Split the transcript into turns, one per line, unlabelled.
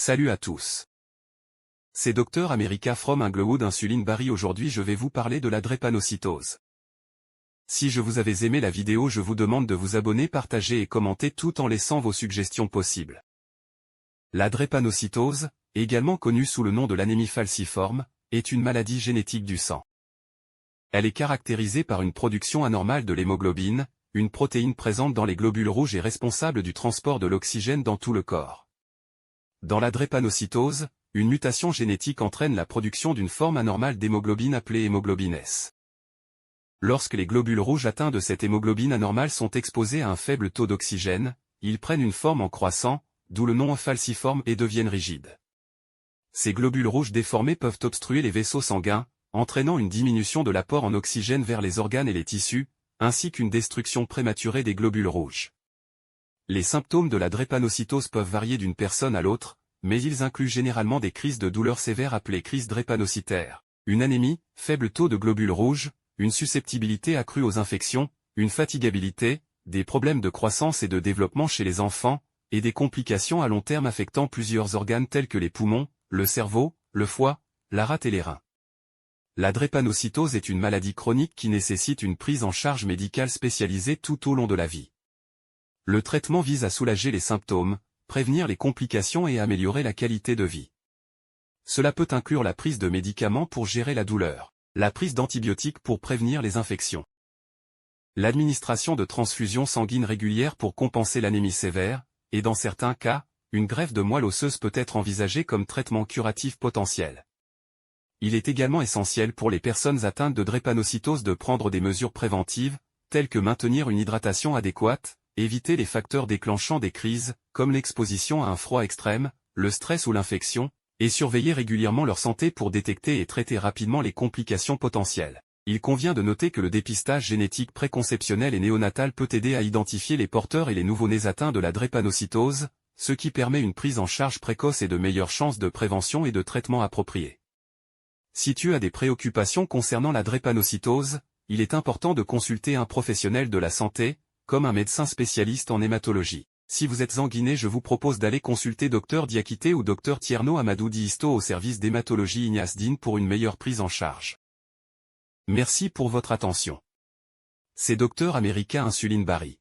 Salut à tous. C'est Dr America from Englewood Insuline Barry. Aujourd'hui je vais vous parler de la drépanocytose. Si je vous avez aimé la vidéo, je vous demande de vous abonner, partager et commenter tout en laissant vos suggestions possibles. La drépanocytose, également connue sous le nom de l'anémie falciforme, est une maladie génétique du sang. Elle est caractérisée par une production anormale de l'hémoglobine, une protéine présente dans les globules rouges et responsable du transport de l'oxygène dans tout le corps. Dans la drépanocytose, une mutation génétique entraîne la production d'une forme anormale d'hémoglobine appelée hémoglobine S. Lorsque les globules rouges atteints de cette hémoglobine anormale sont exposés à un faible taux d'oxygène, ils prennent une forme en croissant, d'où le nom falciforme, et deviennent rigides. Ces globules rouges déformés peuvent obstruer les vaisseaux sanguins, entraînant une diminution de l'apport en oxygène vers les organes et les tissus, ainsi qu'une destruction prématurée des globules rouges. Les symptômes de la drépanocytose peuvent varier d'une personne à l'autre, mais ils incluent généralement des crises de douleur sévères appelées crises drépanocytaires, une anémie, faible taux de globules rouges, une susceptibilité accrue aux infections, une fatigabilité, des problèmes de croissance et de développement chez les enfants, et des complications à long terme affectant plusieurs organes tels que les poumons, le cerveau, le foie, la rate et les reins. La drépanocytose est une maladie chronique qui nécessite une prise en charge médicale spécialisée tout au long de la vie. Le traitement vise à soulager les symptômes, prévenir les complications et améliorer la qualité de vie. Cela peut inclure la prise de médicaments pour gérer la douleur, la prise d'antibiotiques pour prévenir les infections, l'administration de transfusions sanguines régulières pour compenser l'anémie sévère, et dans certains cas, une greffe de moelle osseuse peut être envisagée comme traitement curatif potentiel. Il est également essentiel pour les personnes atteintes de drépanocytose de prendre des mesures préventives, telles que maintenir une hydratation adéquate, éviter les facteurs déclenchant des crises, comme l'exposition à un froid extrême, le stress ou l'infection, et surveiller régulièrement leur santé pour détecter et traiter rapidement les complications potentielles. Il convient de noter que le dépistage génétique préconceptionnel et néonatal peut aider à identifier les porteurs et les nouveau-nés atteints de la drépanocytose, ce qui permet une prise en charge précoce et de meilleures chances de prévention et de traitement appropriés. Si tu as des préoccupations concernant la drépanocytose, il est important de consulter un professionnel de la santé, comme un médecin spécialiste en hématologie. Si vous êtes sanguiné, je vous propose d'aller consulter Dr Diakité ou Dr Tierno Amadou Dihisto au service d'hématologie Ignace Dine pour une meilleure prise en charge. Merci pour votre attention. C'est Dr America Insuline Barry.